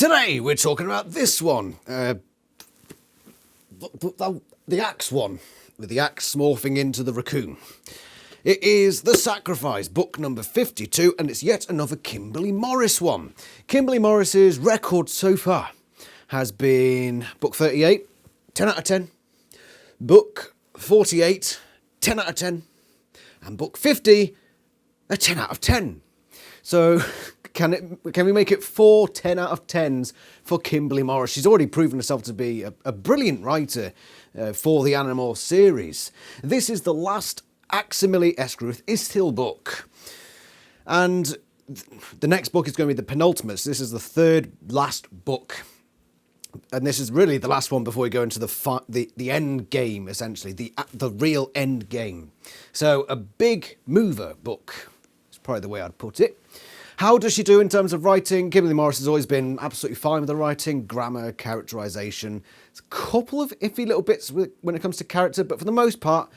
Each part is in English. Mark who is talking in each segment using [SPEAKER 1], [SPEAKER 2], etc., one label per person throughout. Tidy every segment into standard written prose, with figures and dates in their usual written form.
[SPEAKER 1] Today we're talking about this one, the axe one, with the axe morphing into the raccoon. It is The Sacrifice, book number 52, and it's yet another Kimberly Morris one. Kimberly Morris's record so far has been book 38, 10 out of 10, book 48, 10 out of 10, and book 50, a 10 out of 10. So can we make it 4 10 out of 10s for Kimberly Morris? She's already proven herself to be a brilliant writer for the Animorphs series. This is the last Aximili Escruth Istil book. And the next book is going to be the penultimate. So this is the third last book. And this is really the last one before we go into the end game, essentially, the real end game. So a big mover book is probably the way I'd put it. How does she do in terms of writing? Kimberly Morris has always been absolutely fine with the writing, grammar, characterisation. There's a couple of iffy little bits when it comes to character, but for the most part,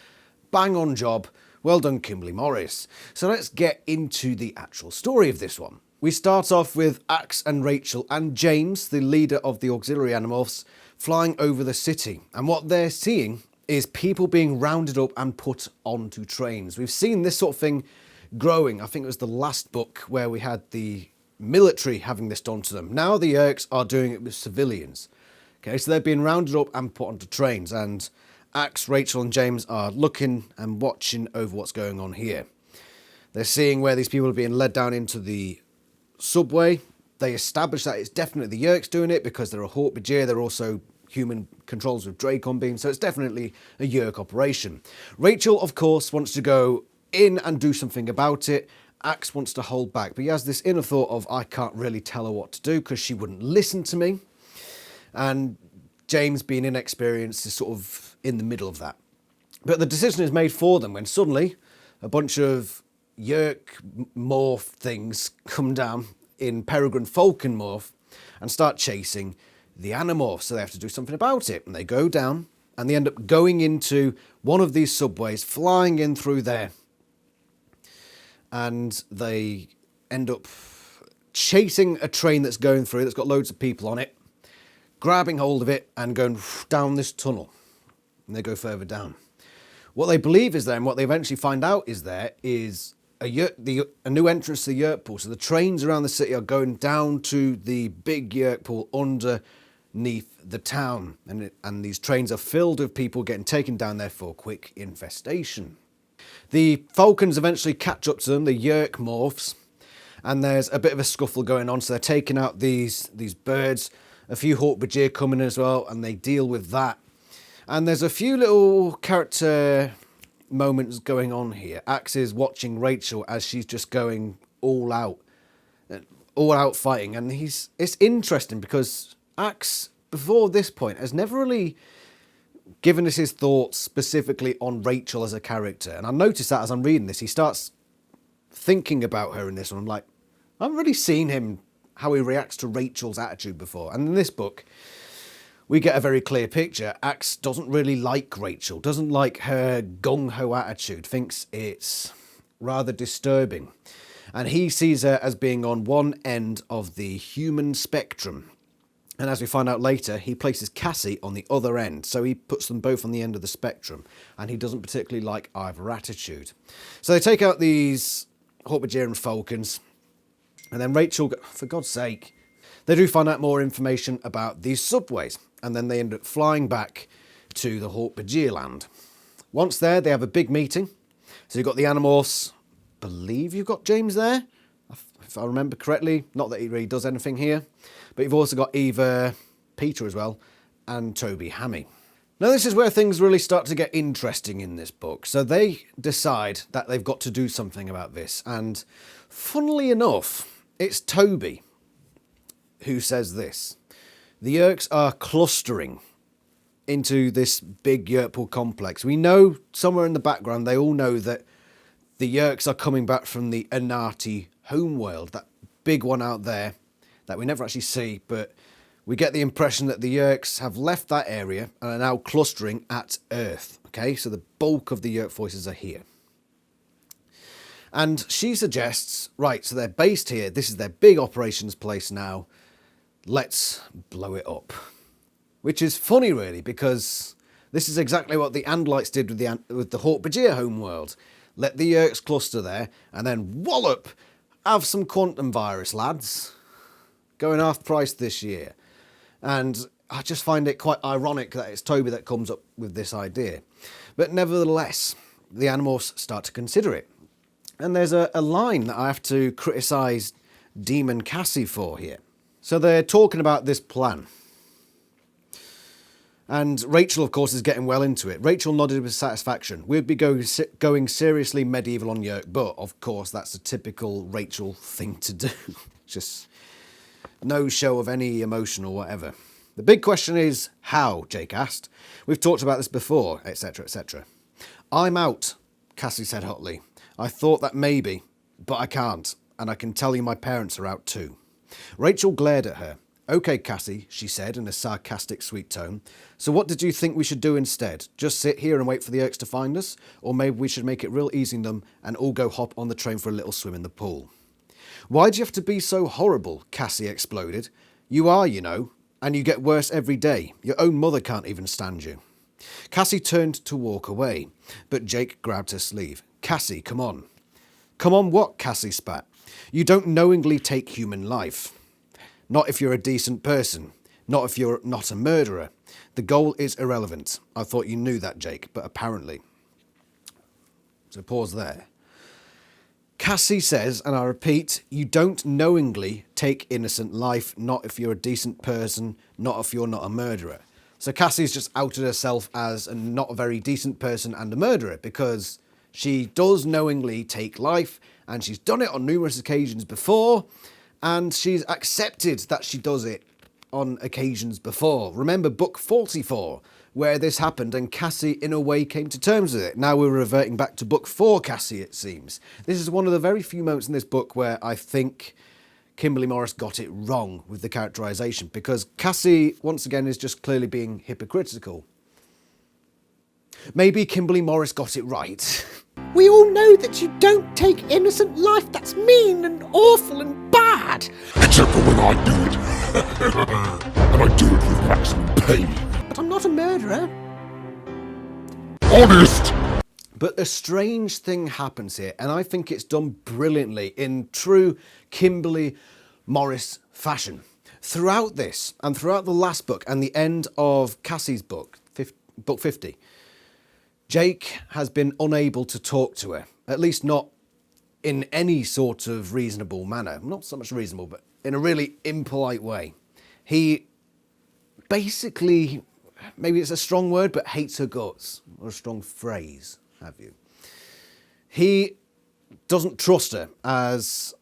[SPEAKER 1] bang on job. Well done, Kimberly Morris. So let's get into the actual story of this one. We start off with Axe and Rachel and James, the leader of the auxiliary Animorphs, flying over the city. And what they're seeing is people being rounded up and put onto trains. We've seen this sort of thing growing. I think it was the last book where we had the military having this done to them. Now the Yeerks are doing it with civilians. Okay, so they're being rounded up and put onto trains, and Axe, Rachel and James are looking and watching over what's going on here. They're seeing where these people are being led down into the subway. They establish that it's definitely the Yeerks doing it because they're a Hawk-Bajir. They're also human controls with Dracon beams, so it's definitely a Yeerk operation. Rachel, of course, wants to go in and do something about it. Axe wants to hold back, but he has this inner thought of, I can't really tell her what to do because she wouldn't listen to me. And James, being inexperienced, is sort of in the middle of that. But the decision is made for them when suddenly a bunch of Yeerk morph things come down in Peregrine Falcon morph and start chasing the Animorphs. So they have to do something about it. And they go down and they end up going into one of these subways, flying in through there. And they end up chasing a train that's going through, that's got loads of people on it, grabbing hold of it and going down this tunnel. And they go further down. What they believe is there, and what they eventually find out is there, is a new entrance to the Yeerk pool. So the trains around the city are going down to the big Yeerk pool underneath the town. And these trains are filled with people getting taken down there for quick infestation. The Falcons eventually catch up to them, the Yeerk morphs, and there's a bit of a scuffle going on. So they're taking out these birds, a few Hawk-Bajir coming as well, and they deal with that. And there's a few little character moments going on here. Axe is watching Rachel as she's just going all out fighting, and it's interesting because Axe, before this point, has never really given us his thoughts specifically on Rachel as a character. And I noticed that as I'm reading this, he starts thinking about her in this one. I'm like, I haven't really seen him, how he reacts to Rachel's attitude before. And in this book, we get a very clear picture. Axe doesn't really like Rachel, doesn't like her gung-ho attitude, thinks it's rather disturbing. And he sees her as being on one end of the human spectrum. And as we find out later, he places Cassie on the other end. So he puts them both on the end of the spectrum. And he doesn't particularly like either attitude. So they take out these Hawk-Bajir and Falcons. And then Rachel, for God's sake, they do find out more information about these subways. And then they end up flying back to the Hawk-Bajir land. Once there, they have a big meeting. So you've got the Animorphs. Believe you've got James there, if I remember correctly. Not that he really does anything here. But you've also got Eva, Peter as well, and Toby Hammy. Now this is where things really start to get interesting in this book. So they decide that they've got to do something about this. And funnily enough, it's Toby who says this. The Yeerks are clustering into this big Yeerk pool complex. We know somewhere in the background, they all know that the Yeerks are coming back from the Anati homeworld, that big one out there that we never actually see, but we get the impression that the Yeerks have left that area and are now clustering at Earth. Okay, so the bulk of the Yeerk forces are here. And she suggests, right, so they're based here, this is their big operations place now. Let's blow it up. Which is funny, really, because this is exactly what the Andalites did with the Hawk-Bajir homeworld. Let the Yeerks cluster there, and then wallop! Have some quantum virus, lads. Going half price this year. And I just find it quite ironic that it's Toby that comes up with this idea. But nevertheless, the Animorphs start to consider it. And there's a line that I have to criticise Demon Cassie for here. So they're talking about this plan. And Rachel, of course, is getting well into it. Rachel nodded with satisfaction. We'd be going seriously medieval on Yeerk, but, of course, that's a typical Rachel thing to do. Just no show of any emotion or whatever. The big question is, how, Jake asked. We've talked about this before, etc., etc. I'm out, Cassie said hotly. I thought that maybe, but I can't, and I can tell you my parents are out too. Rachel glared at her. Okay, Cassie, she said in a sarcastic, sweet tone. So what did you think we should do instead? Just sit here and wait for the Yeerks to find us? Or maybe we should make it real easy on them and all go hop on the train for a little swim in the pool. Why do you have to be so horrible? Cassie exploded. You are, you know, and you get worse every day. Your own mother can't even stand you. Cassie turned to walk away, but Jake grabbed her sleeve. Cassie, come on. Come on what? Cassie spat. You don't knowingly take human life. Not if you're a decent person. Not if you're not a murderer. The goal is irrelevant. I thought you knew that, Jake, but apparently. So pause there. Cassie says, and I repeat, you don't knowingly take innocent life, not if you're a decent person, not if you're not a murderer. So Cassie's just outed herself as a not a very decent person and a murderer because she does knowingly take life, and she's done it on numerous occasions before, and she's accepted that she does it on occasions before. Remember book 44, where this happened, and Cassie, in a way, came to terms with it. Now we're reverting back to book 4, Cassie, it seems. This is one of the very few moments in this book where I think Kimberly Morris got it wrong with the characterisation, because Cassie, once again, is just clearly being hypocritical. Maybe Kimberly Morris got it right.
[SPEAKER 2] We all know that you don't take innocent life. That's mean and awful and bad.
[SPEAKER 3] Except for when I do it. And I do it with maximum pain.
[SPEAKER 2] But I'm not a murderer.
[SPEAKER 3] Honest!
[SPEAKER 1] But a strange thing happens here, and I think it's done brilliantly in true Kimberly Morris fashion. Throughout this, and throughout the last book, and the end of Cassie's book, book 50, Jake has been unable to talk to her, at least not in any sort of reasonable manner. Not so much reasonable, but in a really impolite way. He basically, maybe it's a strong word, but hates her guts, or a strong phrase, have you. He doesn't trust her, as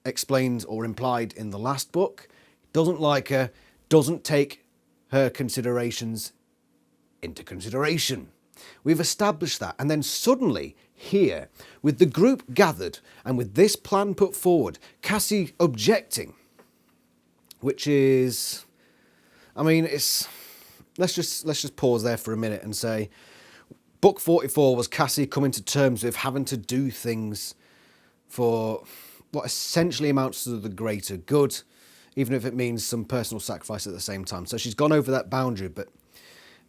[SPEAKER 1] explained or implied in the last book. Doesn't like her, doesn't take her considerations into consideration. We've established that, and then suddenly, here, with the group gathered, and with this plan put forward, Cassie objecting, which is, I mean, it's, let's just pause there for a minute and say, book 44 was Cassie coming to terms with having to do things for what essentially amounts to the greater good, even if it means some personal sacrifice at the same time. So she's gone over that boundary, but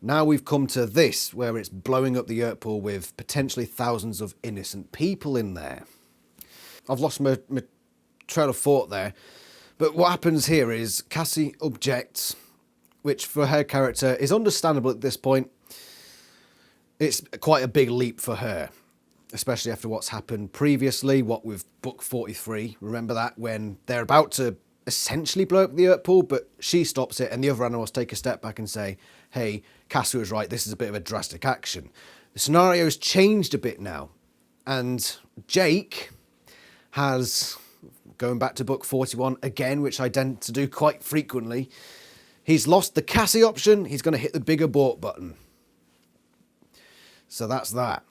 [SPEAKER 1] now we've come to this, where it's blowing up the Yeerk pool with potentially thousands of innocent people in there. I've lost my trail of thought there. But what happens here is Cassie objects, which for her character is understandable at this point. It's quite a big leap for her, especially after what's happened previously, what with book 43. Remember that, when they're about to essentially blow up the Yeerk pool, but she stops it, and the other animals take a step back and say, hey, Cassie was right, this is a bit of a drastic action. The scenario's changed a bit now, and Jake has, going back to book 41 again, which I tend to do quite frequently, he's lost the Cassie option, he's going to hit the big abort button. So that's that.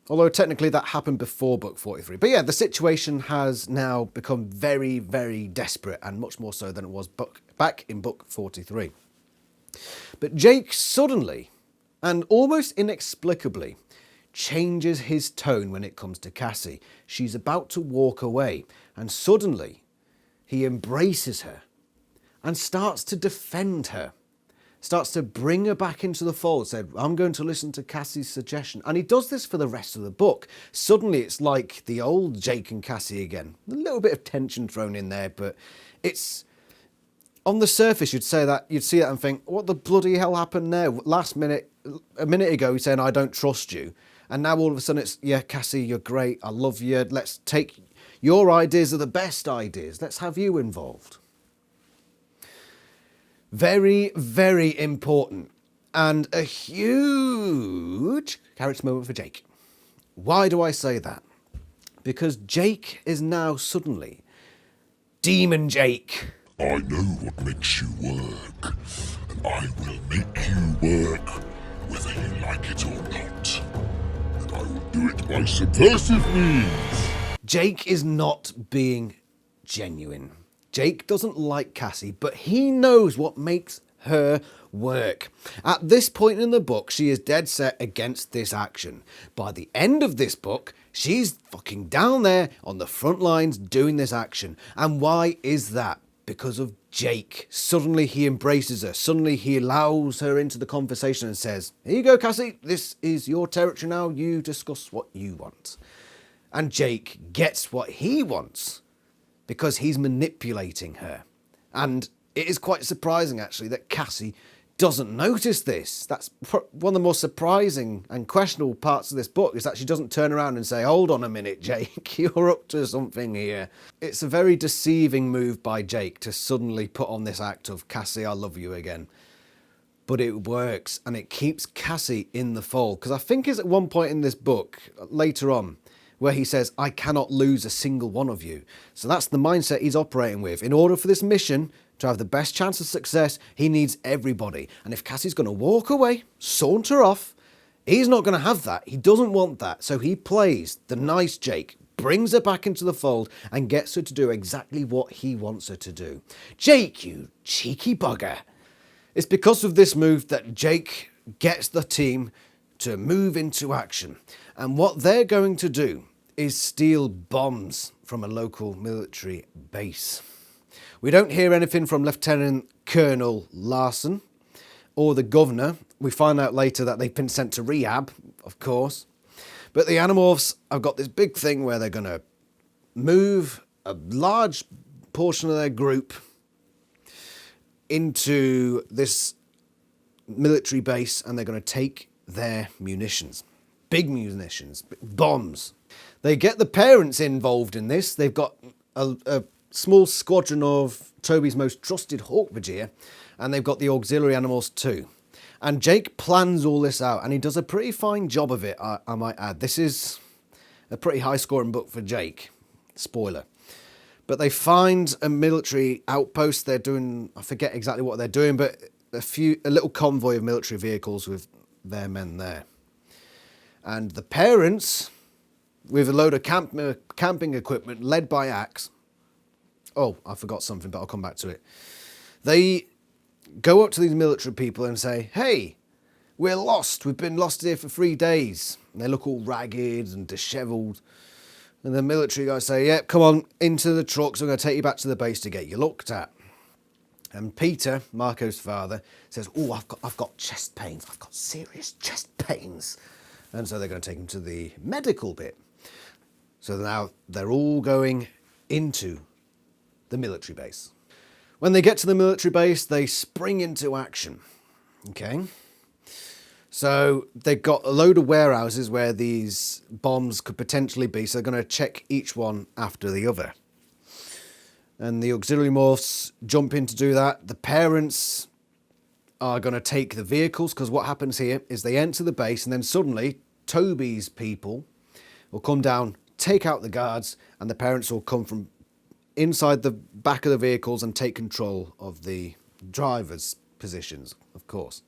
[SPEAKER 1] Although technically that happened before book 43. But yeah, the situation has now become very, very desperate, and much more so than it was back in book 43. But Jake suddenly, and almost inexplicably, changes his tone when it comes to Cassie. She's about to walk away, and suddenly he embraces her and starts to defend her. Starts to bring her back into the fold, said, I'm going to listen to Cassie's suggestion. And he does this for the rest of the book. Suddenly it's like the old Jake and Cassie again. A little bit of tension thrown in there, but it's... On the surface, you'd see that and think, what the bloody hell happened there? A minute ago, he's saying, I don't trust you. And now all of a sudden it's, yeah, Cassie, you're great. I love you. Let's take your ideas are the best ideas. Let's have you involved. Very, very important and a huge character moment for Jake. Why do I say that? Because Jake is now suddenly Demon Jake.
[SPEAKER 3] I know what makes you work, and I will make you work whether you like it or not. And I will do it by subversive means.
[SPEAKER 1] Jake is not being genuine. Jake doesn't like Cassie, but he knows what makes her work. At this point in the book, she is dead set against this action. By the end of this book, she's fucking down there on the front lines doing this action. And why is that? Because of Jake. Suddenly he embraces her. Suddenly he allows her into the conversation and says, here you go, Cassie. This is your territory now. You discuss what you want. And Jake gets what he wants because he's manipulating her. And it is quite surprising, actually, that Cassie doesn't notice this. That's one of the most surprising and questionable parts of this book, is that she doesn't turn around and say, hold on a minute, Jake, you're up to something here. It's a very deceiving move by Jake to suddenly put on this act of, Cassie, I love you again. But it works, and it keeps Cassie in the fold. Because I think it's at one point in this book, later on, where he says, I cannot lose a single one of you. So that's the mindset he's operating with. In order for this mission to have the best chance of success, he needs everybody. And if Cassie's going to walk away, saunter off, he's not going to have that. He doesn't want that. So he plays the nice Jake, brings her back into the fold, and gets her to do exactly what he wants her to do. Jake, you cheeky bugger. It's because of this move that Jake gets the team to move into action. And what they're going to do is steal bombs from a local military base. We don't hear anything from Lieutenant Colonel Larson or the governor. We find out later that they've been sent to rehab, of course. But the Animorphs have got this big thing where they're going to move a large portion of their group into this military base, and they're going to take their munitions. Big munitions, bombs. They get the parents involved in this. They've got a small squadron of Toby's most trusted Hawkvigear, and they've got the auxiliary animals too. And Jake plans all this out, and he does a pretty fine job of it, I might add. This is a pretty high-scoring book for Jake. Spoiler. But they find a military outpost. They're doing, I forget exactly what they're doing, but a little convoy of military vehicles with their men there. And the parents, with a load of camping equipment led by Axe. Oh, I forgot something, but I'll come back to it. They go up to these military people and say, hey, we're lost. We've been lost here for 3 days. And they look all ragged and dishevelled. And the military guys say, yeah, come on, into the trucks. I'm going to take you back to the base to get you looked at. And Peter, Marco's father, says, oh, I've got chest pains. I've got serious chest pains. And so they're going to take him to the medical bit. So now they're all going into the military base. When they get to the military base, they spring into action. Okay? So they've got a load of warehouses where these bombs could potentially be, so they're going to check each one after the other. And the auxiliary morphs jump in to do that. The parents are going to take the vehicles, because what happens here is they enter the base, and then suddenly Toby's people will come down, take out the guards, and the parents will come from inside the back of the vehicles and take control of the drivers' positions, of course.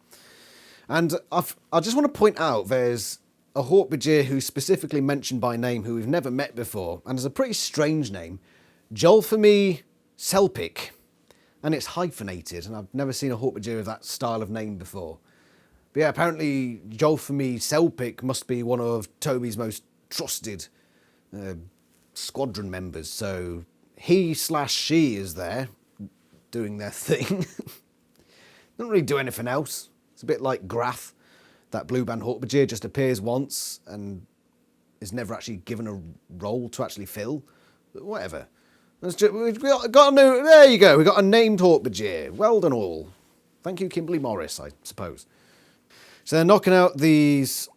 [SPEAKER 1] And I just want to point out there's a Hawkvigear who's specifically mentioned by name, who we've never met before, and has a pretty strange name, Jolfami Selpik, and it's hyphenated, and I've never seen a Hawkvigear with that style of name before. But yeah, apparently Jolfami Selpik must be one of Toby's most trusted squadron members, so he/she is there, doing their thing. Don't really do anything else. It's a bit like Grath, that blue band Hawkbajir just appears once and is never actually given a role to actually fill. But whatever. We've got a new, there you go, we've got a named Hawkbajir. Well done all. Thank you, Kimberly Morris, I suppose. So they're knocking out these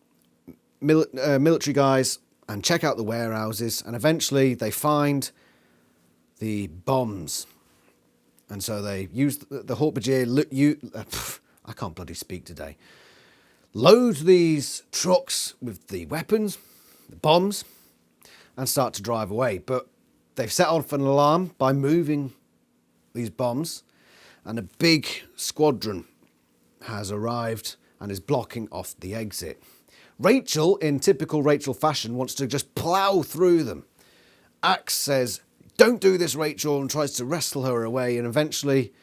[SPEAKER 1] military guys and check out the warehouses, and eventually they find the bombs. And so they use the Hawkbajir, I can't bloody speak today, load these trucks with the weapons, the bombs, and start to drive away. But they've set off an alarm by moving these bombs, and a big squadron has arrived and is blocking off the exit. Rachel, in typical Rachel fashion, wants to just plough through them. Axe says, "Don't do this, Rachel," and tries to wrestle her away, and eventually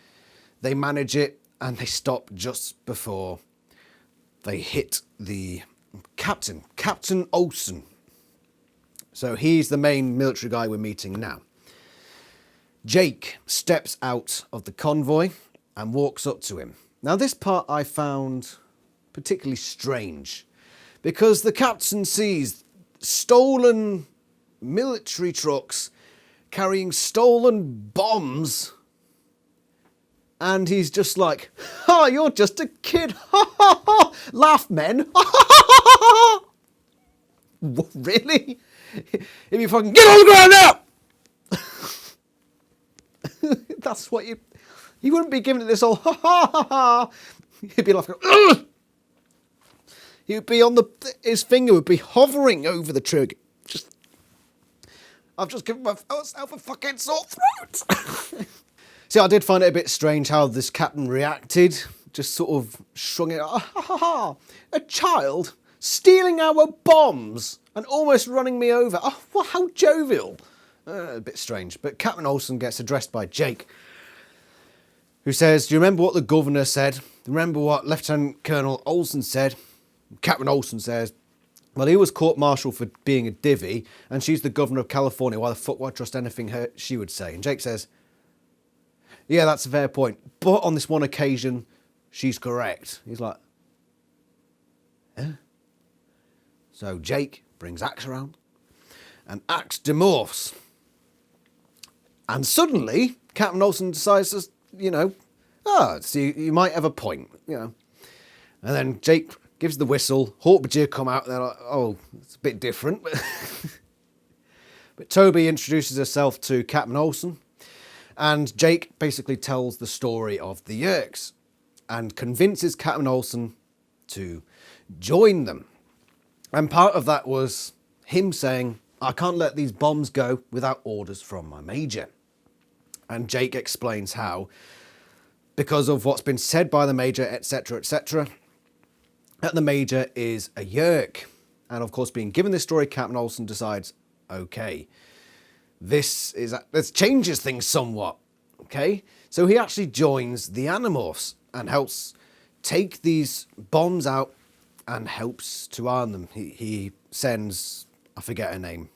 [SPEAKER 1] they manage it and they stop just before they hit the captain, Captain Olsen. So he's the main military guy we're meeting now. Jake steps out of the convoy and walks up to him. Now this part I found particularly strange, because the captain sees stolen military trucks carrying stolen bombs, and he's just like, "Ha, you're just a kid. Ha ha ha. Laugh, men. Ha ha ha ha." What, really? If you fucking get on the ground now! That's what you wouldn't be giving it this all ha ha ha ha. He'd be like, ugh! He would be on his finger would be hovering over the trigger. I've just given myself a fucking sore throat. See, I did find it a bit strange how this captain reacted. Just sort of shrugging it. Ha ha ha! A child stealing our bombs and almost running me over. Oh, well, how jovial. A bit strange. But Captain Olsen gets addressed by Jake, who says, "Do you remember what the governor said? Remember what Lieutenant Colonel Olsen said?" Captain Olsen says, "Well, he was court-martialed for being a divvy, and she's the governor of California. Why the fuck would I trust anything she would say?" And Jake says, "Yeah, that's a fair point. But on this one occasion, she's correct." He's like, "Huh?" So Jake brings Axe around, and Axe demorphs. And suddenly, Captain Olsen decides to, see, you might have a point, And then Jake gives the whistle, Hawkbajir come out, and they're like, "Oh, it's a bit different." But Toby introduces herself to Captain Olsen, and Jake basically tells the story of the Yeerks and convinces Captain Olsen to join them. And part of that was him saying, "I can't let these bombs go without orders from my major." And Jake explains how, because of what's been said by the major, etc., etc., that the major is a Yeerk. And of course, being given this story, Captain Olsen decides, okay, this changes things somewhat. Okay, so he actually joins the Animorphs and helps take these bombs out and helps to arm them. He sends, I forget her name,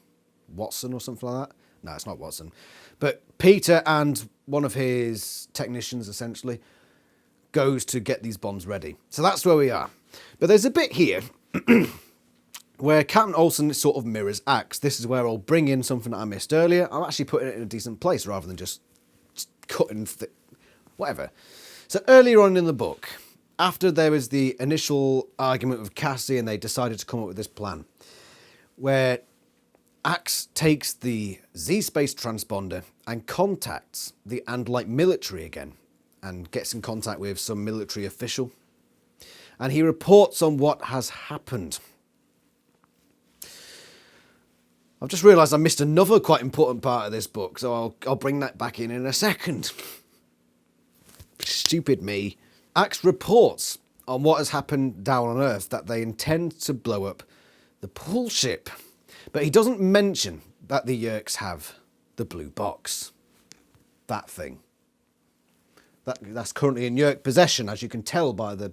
[SPEAKER 1] Watson or something like that. No, it's not Watson. But Peter and one of his technicians, essentially, goes to get these bombs ready. So that's where we are. But there's a bit here where Captain Olsen sort of mirrors Axe. This is where I'll bring in something that I missed earlier. I'm actually putting it in a decent place rather than just cutting whatever. So earlier on in the book, after there was the initial argument with Cassie and they decided to come up with this plan, where Axe takes the Z-Space transponder and contacts the Andalite military again and gets in contact with some military official. And he reports on what has happened. I've just realised I missed another quite important part of this book, so I'll bring that back in a second. Stupid me. Axe reports on what has happened down on Earth, that they intend to blow up the pool ship. But he doesn't mention that the Yeerks have the blue box. That thing. That's currently in Yeerk possession, as you can tell by the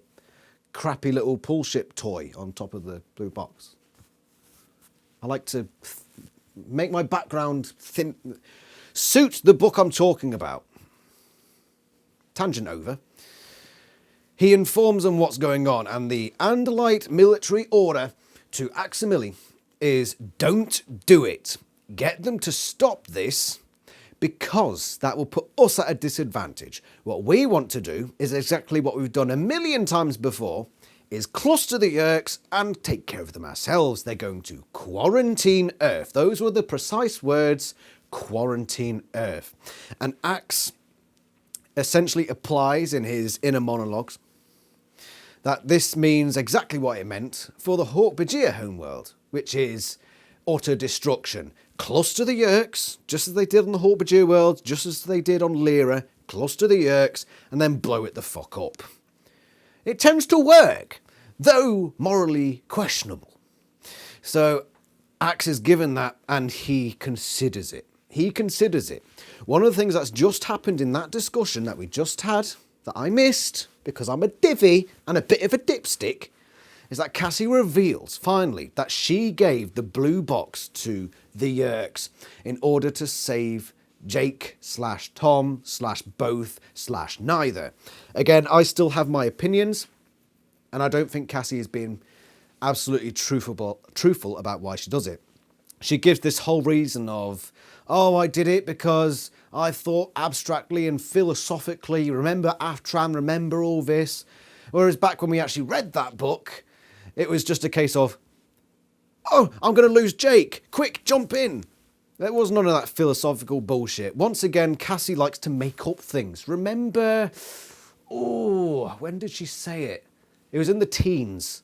[SPEAKER 1] crappy little pool ship toy on top of the blue box. I like to make my background suit the book I'm talking about. tangent over. He informs them what's going on, and the Andalite military order to Aximili is don't do it. Get them to stop this because that will put us at a disadvantage. What we want to do is exactly what we've done a million times before, is cluster the Yerks and take care of them ourselves. They're going to quarantine Earth. Those were the precise words, quarantine Earth. And Axe essentially applies in his inner monologues that this means exactly what it meant for the Hawk-Bajir homeworld, which is utter destruction. Cluster the Yerks, just as they did on the Hawk-Bajir world, just as they did on Lyra, cluster the Yerks, and then blow it the fuck up. It tends to work, though morally questionable. So Axe is given that, and he considers it. He considers it. One of the things that's just happened in that discussion that we just had, that I missed, because I'm a divvy and a bit of a dipstick, is that Cassie reveals, finally, that she gave the blue box to the Yerks in order to save Jake/Tom/both/neither. Again, I still have my opinions, and I don't think Cassie is being absolutely truthful about why she does it. She gives this whole reason of, oh, I did it because I thought abstractly and philosophically, remember Aftran, remember all this. Whereas back when we actually read that book, it was just a case of, oh, I'm going to lose Jake, quick, jump in. There was none of that philosophical bullshit. Once again, Cassie likes to make up things. Remember, oh, when did she say it? It was in the teens.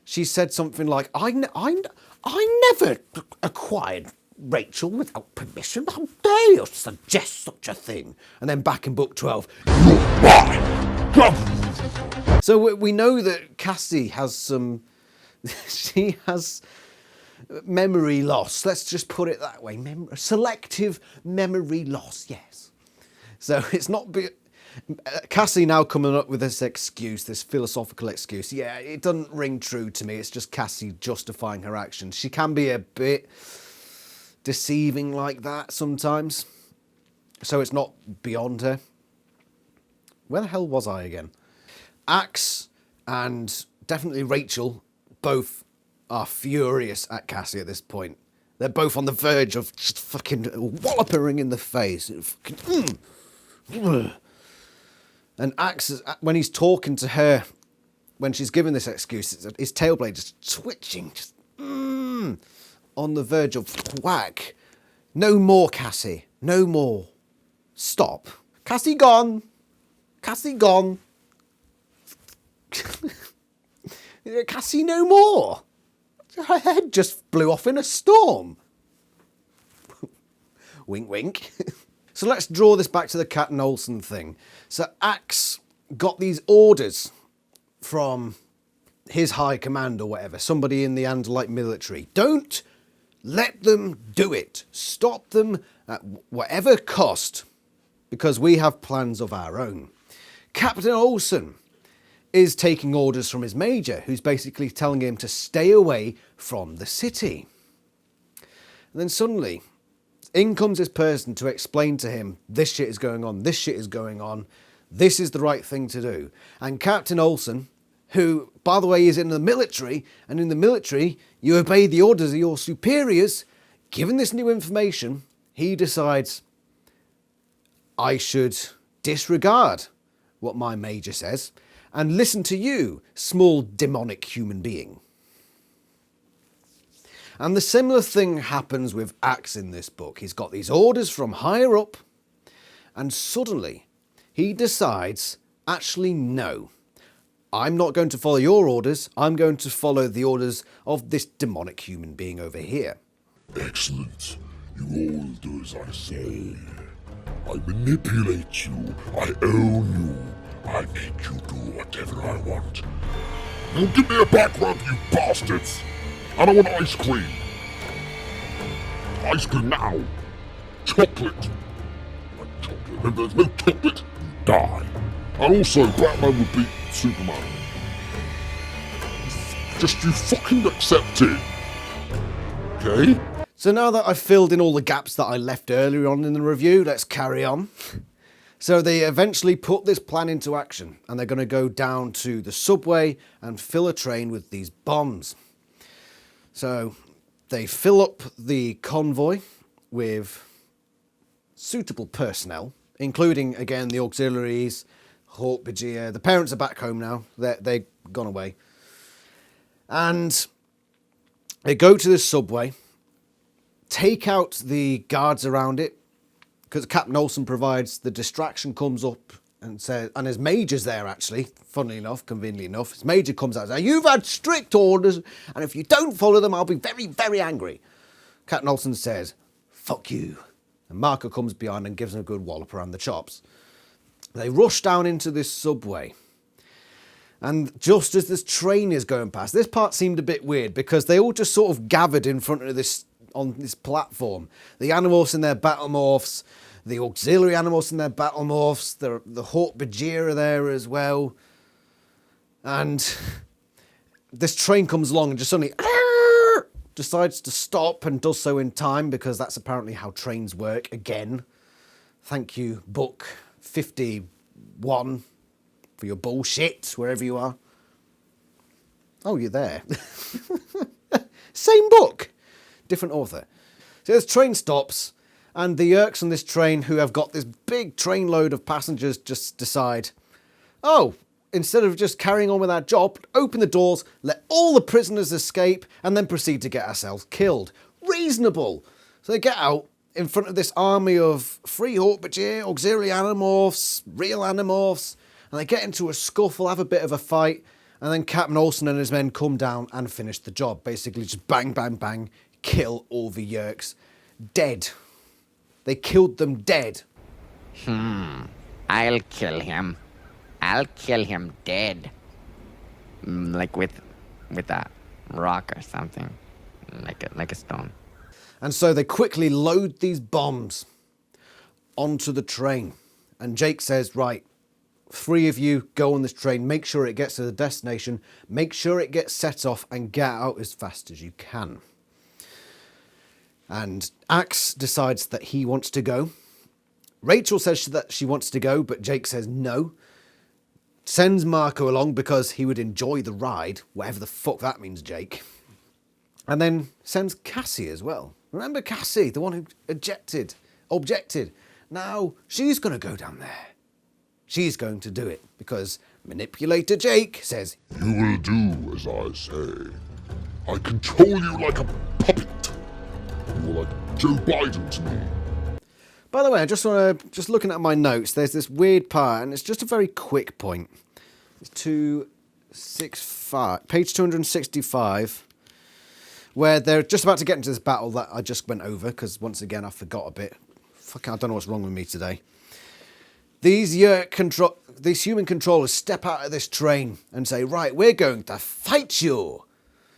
[SPEAKER 1] She said something like, I never acquired Rachel without permission. How dare you suggest such a thing? And then back in book 12, so we know that Cassie has some, she has memory loss. Let's just put it that way. Selective memory loss, yes. So it's not... Cassie now coming up with this excuse, this philosophical excuse. Yeah, it doesn't ring true to me. It's just Cassie justifying her actions. She can be a bit deceiving like that sometimes. So it's not beyond her. Where the hell was I again? Axe and definitely Rachel both are furious at Cassie at this point. They're both on the verge of just fucking walloping in the face. And Axe, when he's talking to her, when she's given this excuse, his tail blade just twitching, just on the verge of whack. No more, Cassie. No more. Stop. Cassie gone. Cassie gone. Cassie no more. Her head just blew off in a storm. Wink, wink. So let's draw this back to the Cat and Olsen thing. So Axe got these orders from his high command or whatever, somebody in the Andalite military. Don't let them do it. Stop them at whatever cost, because we have plans of our own. Captain Olsen is taking orders from his major, who's basically telling him to stay away from the city. And then suddenly, in comes this person to explain to him, this shit is going on, this shit is going on, this is the right thing to do. And Captain Olsen, who, by the way, is in the military, and in the military, you obey the orders of your superiors, given this new information, he decides, I should disregard what my major says, and listen to you, small demonic human being. And the similar thing happens with Axe in this book. He's got these orders from higher up, and suddenly he decides, actually no, I'm not going to follow your orders, I'm going to follow the orders of this demonic human being over here.
[SPEAKER 3] Excellent. You all do as I say. I manipulate you. I own you. I make you do whatever I want. Now give me a background, you bastards! And I want ice cream. Ice cream now. Chocolate. Like chocolate. Remember, there's no chocolate, you die. And also, Batman would beat Superman. Just you fucking accept it. Okay?
[SPEAKER 1] So now that I've filled in all the gaps that I left earlier on in the review, let's carry on. So they eventually put this plan into action, and they're going to go down to the subway and fill a train with these bombs. So they fill up the convoy with suitable personnel, including, again, the auxiliaries, Hawk, Bajir. The parents are back home now. They've gone away. And they go to this subway, take out the guards around it, because Captain Olsen provides the distraction, comes up and says, and his major's there actually, funnily enough, conveniently enough. His major comes out and says, "You've had strict orders, and if you don't follow them, I'll be very, very angry." Captain Olsen says, "Fuck you." And Marco comes behind and gives him a good wallop around the chops. They rush down into this subway. And just as this train is going past, this part seemed a bit weird because they all just sort of gathered in front of this, on this platform. The Animorphs in their battle morphs, the auxiliary Animorphs in their battle morphs, the Hawk Bajir are there as well. And this train comes along and just suddenly decides to stop, and does so in time because that's apparently how trains work again. Thank you, book 51, for your bullshit, wherever you are. Oh, you're there. Same book, different author. So this train stops, and the Yerks on this train, who have got this big train load of passengers, just decide, oh, instead of just carrying on with our job, open the doors, let all the prisoners escape, and then proceed to get ourselves killed. Reasonable. So they get out in front of this army of free Hawk Bajir, auxiliary Animorphs, real Animorphs, and they get into a scuffle, have a bit of a fight, and then Captain Olsen and his men come down and finish the job. Basically just bang, bang, bang, kill all the Yerks. Dead. They killed them dead.
[SPEAKER 4] I'll kill him. I'll kill him dead. Like with a rock or something. Like a stone.
[SPEAKER 1] And so they quickly load these bombs onto the train. And Jake says, right, 3 of you go on this train, make sure it gets to the destination, make sure it gets set off, and get out as fast as you can. And Axe decides that he wants to go. Rachel says that she wants to go, but Jake says no. Sends Marco along because he would enjoy the ride, whatever the fuck that means, Jake. And then sends Cassie as well. Remember Cassie, the one who objected. Now she's going to go down there. She's going to do it because Manipulator Jake says,
[SPEAKER 3] You will do as I say. I control you like a puppet. You are like Joe Biden to me.
[SPEAKER 1] By the way, I just want to, just looking at my notes, there's this weird part, and it's just a very quick point. It's 265, page 265, where they're just about to get into this battle that I just went over, because once again I forgot a bit. Fucking, I don't know what's wrong with me today. These human controllers step out of this train and say, right, we're going to fight you.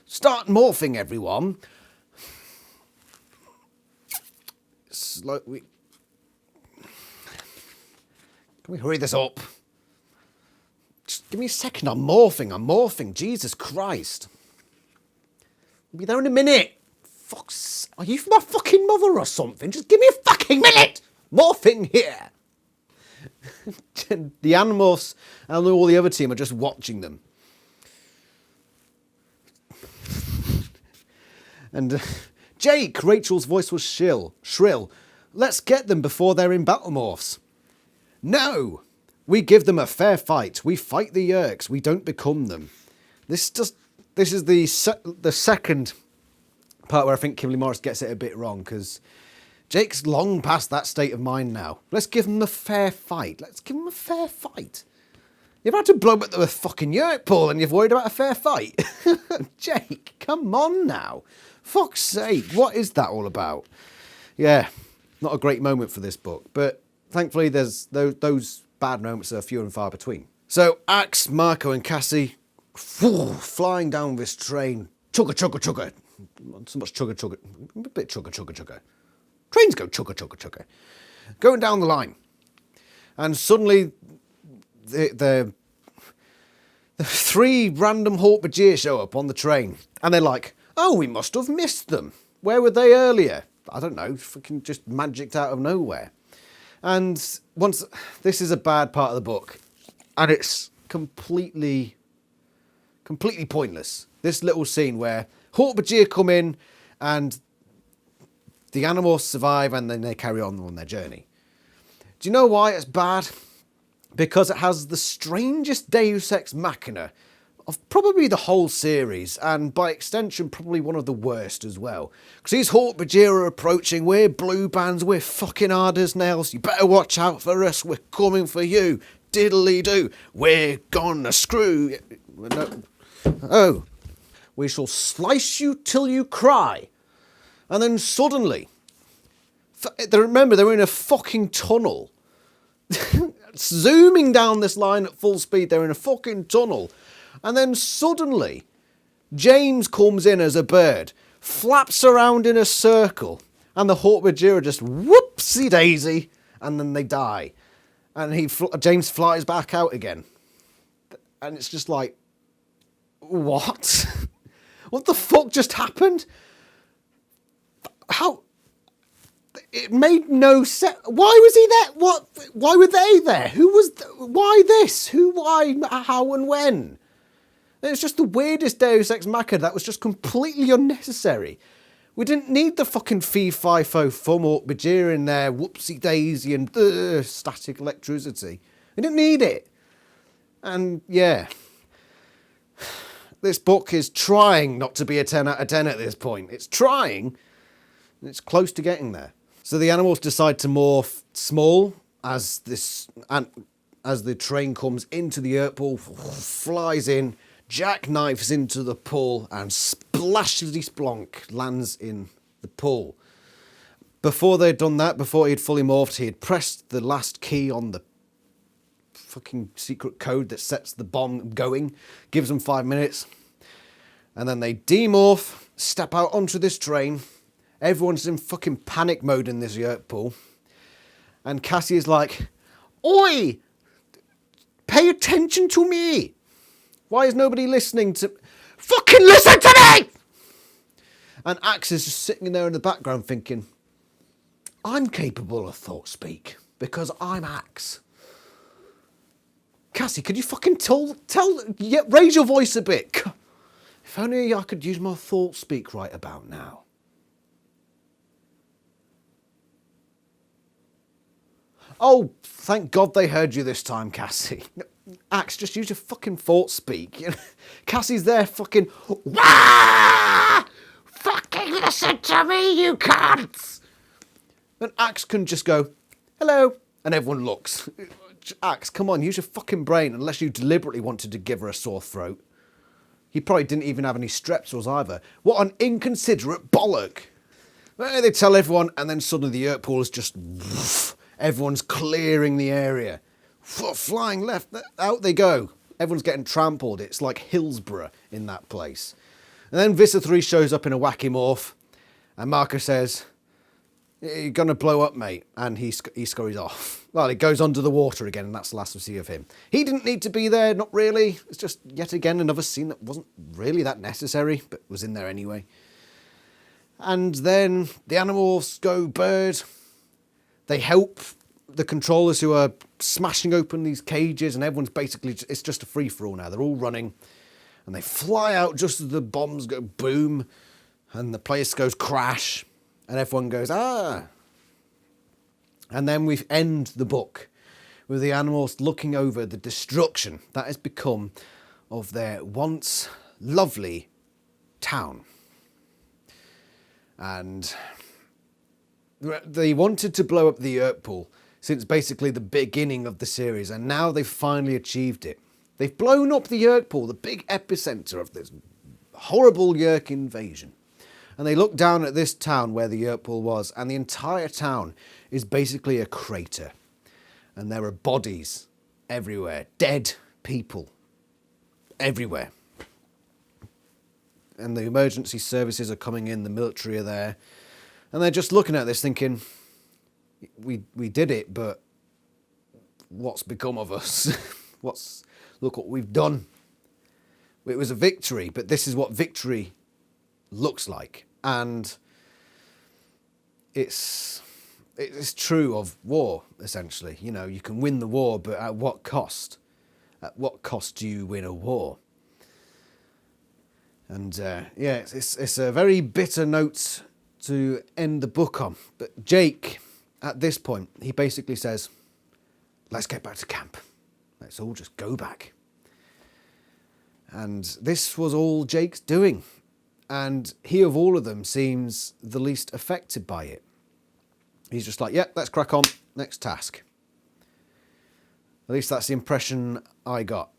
[SPEAKER 1] Start morphing, everyone. Can we hurry this up? Just give me a second. I'm morphing. Jesus Christ. We'll be there in a minute. Fox, are you my fucking mother or something? Just give me a fucking minute. Morphing here. The Animorphs and all the other team are just watching them. And Jake, Rachel's voice was shrill. Let's get them before they're in battle morphs. No! We give them a fair fight. We fight the Yerks. We don't become them. This is the second part where I think Kimberly Morris gets it a bit wrong, because Jake's long past that state of mind now. Let's give them a fair fight. You're about to blow up the fucking Yerk pool and you've worried about a fair fight. Jake, come on now. Fuck's sake, what is that all about? Yeah, not a great moment for this book, but thankfully there's those bad moments are few and far between. So Axe, Marco and Cassie flying down this train. Chugga, chugga, chugga. Not so much chugga, chugga. A bit chugga, chugga, chugga. Trains go chugga, chugga, chugga. Going down the line. And suddenly the 3 random Hawk Bajir show up on the train. And they're like, oh, we must have missed them. Where were they earlier? I don't know, fucking just magicked out of nowhere. And once this is a bad part of the book, and it's completely pointless. This little scene where Hork-Bajir come in and the Animorphs survive and then they carry on their journey. Do you know why it's bad? Because it has the strangest Deus Ex Machina of probably the whole series, and by extension probably one of the worst as well. Because these Hork-Bajir are approaching, we're blue bands, we're fucking hard as nails, you better watch out for us, we're coming for you, diddly-do, we're gonna screw you. No. Oh, we shall slice you till you cry. And then suddenly, remember they were in a fucking tunnel. Zooming down this line at full speed, they're in a fucking tunnel. And then suddenly, James comes in as a bird, flaps around in a circle, and the Hork-Bajir just whoopsie daisy, and then they die. And James flies back out again. And it's just like, what? What the fuck just happened? How? It made no sense. Why was he there? What? Why were they there? Who was? Why this? Who? Why? How? And when? It's just the weirdest Deus Ex Machina that was just completely unnecessary. We didn't need the fucking fee-fi-fo-fum Hork-Bajir in there, whoopsie-daisy and static electricity. We didn't need it. And yeah, this book is trying not to be a 10 out of 10 at this point. It's trying, and it's close to getting there. So the Animorphs decide to morph small as the train comes into the Earth pool, flies in, jackknifes into the pool, and splashity splonk lands in the pool. Before they'd done that, before he'd fully morphed, he had pressed the last key on the fucking secret code that sets the bomb going, gives them 5 minutes, and then they demorph, step out onto this train. Everyone's in fucking panic mode in this yurt pool. And Cassie is like, "Oi! Pay attention to me! Why is nobody listening to... Fucking listen to me!" And Axe is just sitting there in the background thinking, I'm capable of thought speak because I'm Axe. Cassie, could you fucking raise your voice a bit? If only I could use my thought speak right about now. Oh, thank God they heard you this time, Cassie. Axe, just use your fucking thought speak. Cassie's there fucking... Wah! Fucking listen to me, you cunts! And Axe can just go, hello, and everyone looks. Axe, come on, use your fucking brain, unless you deliberately wanted to give her a sore throat. He probably didn't even have any strepsils either. What an inconsiderate bollock. They tell everyone, and then suddenly the yurt pool is just... Everyone's clearing the area. Flying left, out they go. Everyone's getting trampled. It's like Hillsborough in that place. And then Vista 3 shows up in a wacky morph, and Marcus says, "You're going to blow up, mate." And he scurries off. Well, he goes under the water again, and that's the last we see of him. He didn't need to be there, not really. It's just, yet again, another scene that wasn't really that necessary, but was in there anyway. And then the Animorphs go bird. They help the controllers who are smashing open these cages, and everyone's basically, it's just a free-for-all now. They're all running, and they fly out just as the bombs go boom, and the place goes crash, and everyone goes, ah. And then we end the book with the Animorphs looking over the destruction that has become of their once lovely town. And they wanted to blow up the yurt pool since basically the beginning of the series, and now they've finally achieved it. They've blown up the yurt pool, the big epicenter of this horrible Yeerk invasion. And they look down at this town where the yurt pool was, and the entire town is basically a crater. And there are bodies everywhere, dead people everywhere. And the emergency services are coming in, the military are there. And they're just looking at this thinking, we did it, but what's become of us? Look what we've done. It was a victory, but this is what victory looks like. And it's it's true of war, essentially. You know, you can win the war, but at what cost? At what cost do you win a war? And yeah, it's a very bitter note to end the book on. But Jake, at this point, he basically says, let's get back to camp. Let's all just go back. And this was all Jake's doing. And he, of all of them, seems the least affected by it. He's just like, yeah, let's crack on. Next task. At least that's the impression I got.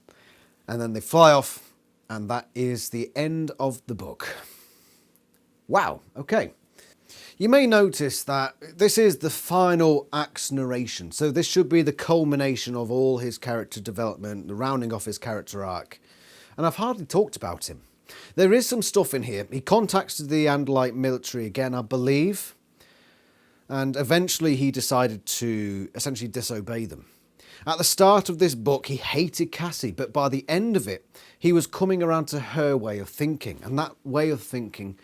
[SPEAKER 1] And then they fly off, and that is the end of the book. Wow, okay. You may notice that this is the final act's narration. So this should be the culmination of all his character development, the rounding off his character arc. And I've hardly talked about him. There is some stuff in here. He contacts the Andalite military again, I believe. And eventually he decided to essentially disobey them. At the start of this book, he hated Cassie, but by the end of it, he was coming around to her way of thinking. And that way of thinking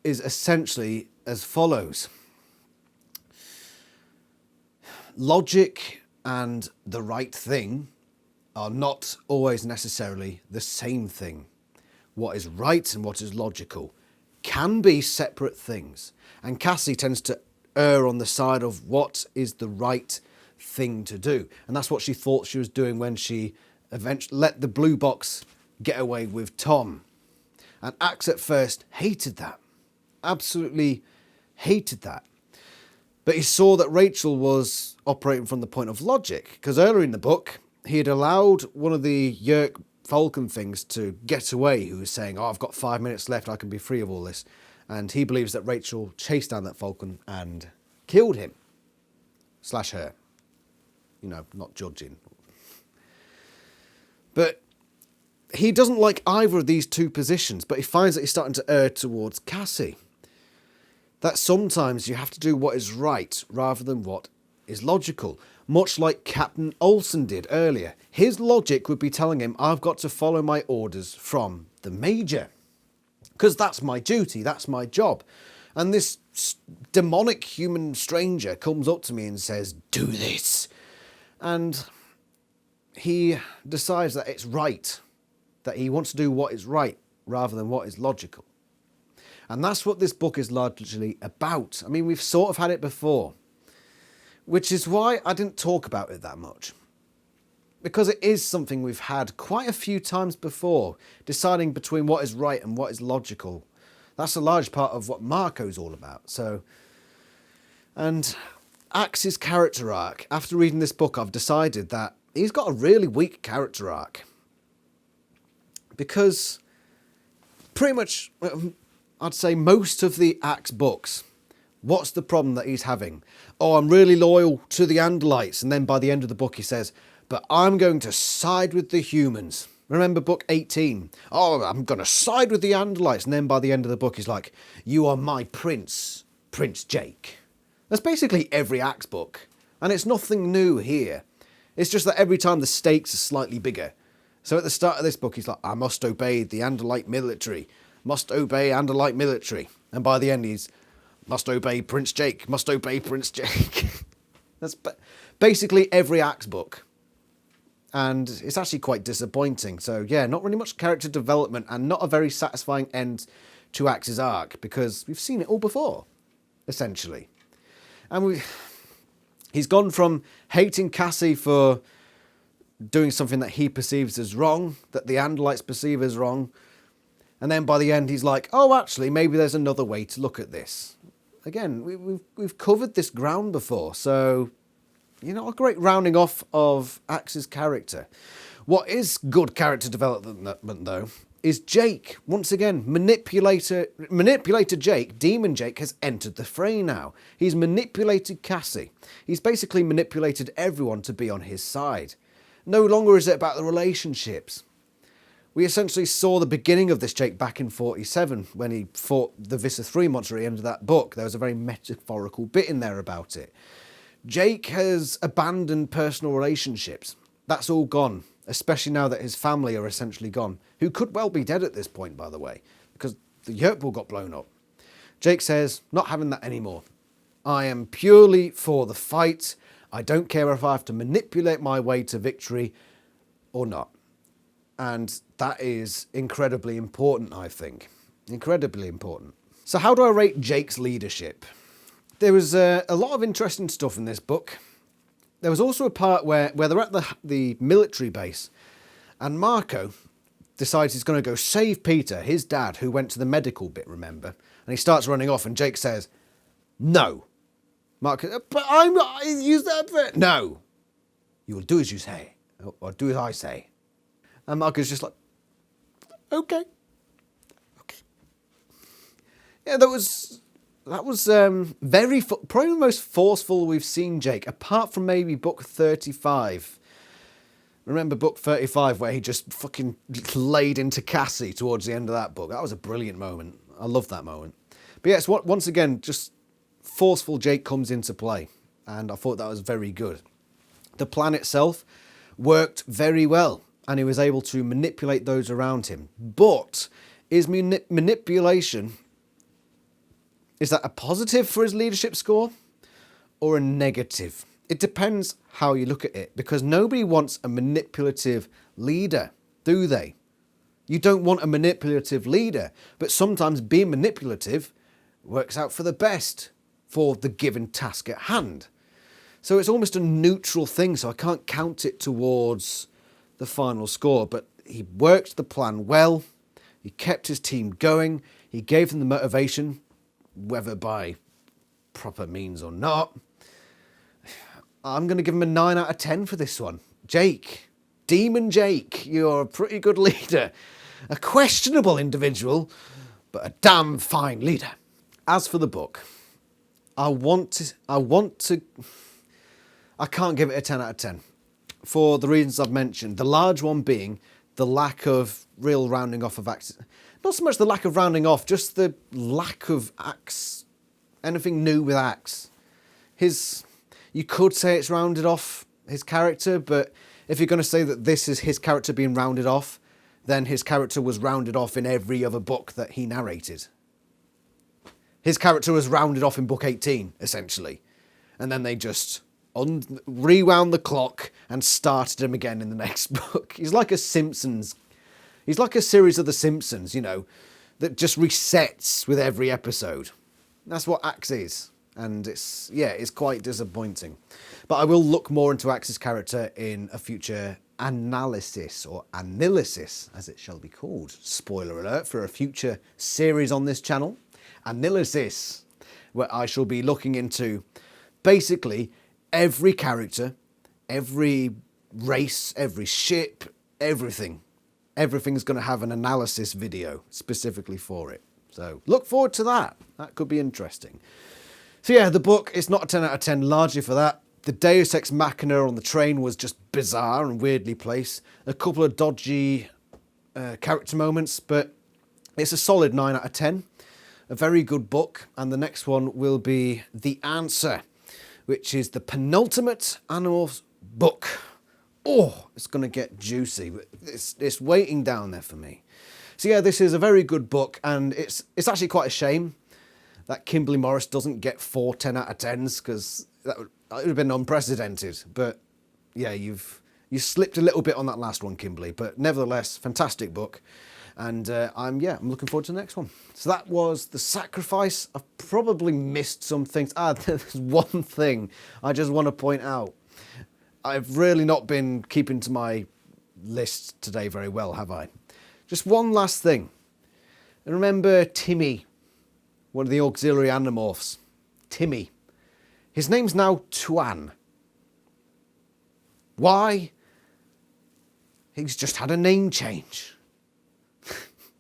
[SPEAKER 1] is essentially as follows. Logic and the right thing are not always necessarily the same thing. What is right and what is logical can be separate things. And Cassie tends to err on the side of what is the right thing to do. And that's what she thought she was doing when she eventually let the blue box get away with Tom. And Axe at first hated that. Absolutely hated that. But he saw that Rachel was operating from the point of logic. Because earlier in the book, he had allowed one of the Yerk Falcon things to get away, who was saying, oh, I've got 5 minutes left, I can be free of all this. And he believes that Rachel chased down that Falcon and killed him. / her. You know, not judging. But he doesn't like either of these two positions, but he finds that he's starting to err towards Cassie. That sometimes you have to do what is right rather than what is logical. Much like Captain Olsen did earlier. His logic would be telling him, I've got to follow my orders from the Major. Because that's my duty, that's my job. And this demonic human stranger comes up to me and says, do this. And he decides that it's right. That he wants to do what is right rather than what is logical. And that's what this book is largely about. I mean, we've sort of had it before. Which is why I didn't talk about it that much. Because it is something we've had quite a few times before, deciding between what is right and what is logical. That's a large part of what Marco's all about. So, and Axe's character arc, after reading this book, I've decided that he's got a really weak character arc. Because pretty much, I'd say most of the Axe books, what's the problem that he's having? Oh, I'm really loyal to the Andalites. And then by the end of the book, he says, but I'm going to side with the humans. Remember book 18? Oh, I'm going to side with the Andalites. And then by the end of the book, he's like, you are my prince, Prince Jake. That's basically every Axe book. And it's nothing new here. It's just that every time the stakes are slightly bigger. So at the start of this book, he's like, I must obey the Andalite military. Must obey Andalite military. And by the end, he's, must obey Prince Jake. Must obey Prince Jake. That's basically every Axe book. And it's actually quite disappointing. So yeah, not really much character development and not a very satisfying end to Axe's arc because we've seen it all before, essentially. And he's gone from hating Cassie for doing something that he perceives as wrong, that the Andalites perceive as wrong. And then by the end, he's like, oh, actually, maybe there's another way to look at this. Again, we've covered this ground before, so you know, a great rounding off of Axe's character. What is good character development, though, is Jake. Once again, Manipulator Jake, Demon Jake, has entered the fray now. He's manipulated Cassie. He's basically manipulated everyone to be on his side. No longer is it about the relationships. We essentially saw the beginning of this Jake back in 47 when he fought the Visser 3 monster at the end of that book. There was a very metaphorical bit in there about it. Jake has abandoned personal relationships. That's all gone, especially now that his family are essentially gone, who could well be dead at this point, by the way, because the Yerkpool got blown up. Jake says, not having that anymore. I am purely for the fight. I don't care if I have to manipulate my way to victory or not. And that is incredibly important, I think. Incredibly important. So how do I rate Jake's leadership? There was a lot of interesting stuff in this book. There was also a part where they're at the military base, and Marco decides he's going to go save Peter, his dad, who went to the medical bit, remember? And he starts running off, and Jake says, no. Marco, but I'm not, use that for... No. You will do as you say, or do as I say. And Marco's just like, okay. Okay. Yeah, that was very, probably the most forceful we've seen Jake, apart from maybe book 35. Remember book 35 where he just fucking laid into Cassie towards the end of that book? That was a brilliant moment. I love that moment. But yes, once again, just forceful Jake comes into play. And I thought that was very good. The plan itself worked very well. And he was able to manipulate those around him. But is manipulation... is that a positive for his leadership score or a negative? It depends how you look at it, because nobody wants a manipulative leader, do they? You don't want a manipulative leader, but sometimes being manipulative works out for the best for the given task at hand. So it's almost a neutral thing, so I can't count it towards the final score, but he worked the plan well, he kept his team going, he gave them the motivation, whether by proper means or not. I'm going to give him a 9 out of 10 for this one. Jake, Demon Jake, you're a pretty good leader. A questionable individual, but a damn fine leader. As for the book, I can't give it a 10 out of 10 for the reasons I've mentioned. The large one being the lack of real rounding off of acts. Not so much the lack of rounding off, just the lack of Axe, anything new with Axe. You could say it's rounded off his character, but if you're going to say that this is his character being rounded off, then his character was rounded off in every other book that he narrated. His character was rounded off in book 18, essentially. And then they just rewound the clock and started him again in the next book. He's like a Simpsons. He's like a series of The Simpsons, you know, that just resets with every episode. That's what Axe is. And it's quite disappointing. But I will look more into Axe's character in a future analysis, or analysis, as it shall be called. Spoiler alert for a future series on this channel. Analysis, where I shall be looking into basically every character, every race, every ship, everything. Everything's going to have an analysis video specifically for it. So look forward to that. That could be interesting. So yeah, the book, it's not a 10 out of 10 largely for that. The Deus Ex Machina on the train was just bizarre and weirdly placed. A couple of dodgy character moments, but it's a solid 9 out of 10. A very good book. And the next one will be The Answer, which is the penultimate Animorphs book. Oh, it's going to get juicy, but it's waiting down there for me. So yeah, this is a very good book, and it's actually quite a shame that Kimberly Morris doesn't get 4 10 out of 10s, because that would have been unprecedented. But yeah, you slipped a little bit on that last one, Kimberly, but nevertheless, fantastic book. And I'm looking forward to the next one. So that was The Sacrifice. I've probably missed some things. There's one thing I just want to point out. I've really not been keeping to my list today very well, have I? Just one last thing. Remember Timmy, one of the auxiliary Animorphs? Timmy. His name's now Tuan. Why? He's just had a name change.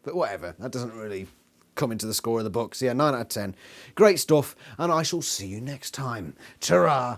[SPEAKER 1] But whatever, that doesn't really come into the score of the book. So yeah, 9 out of 10. Great stuff, and I shall see you next time. Ta-ra!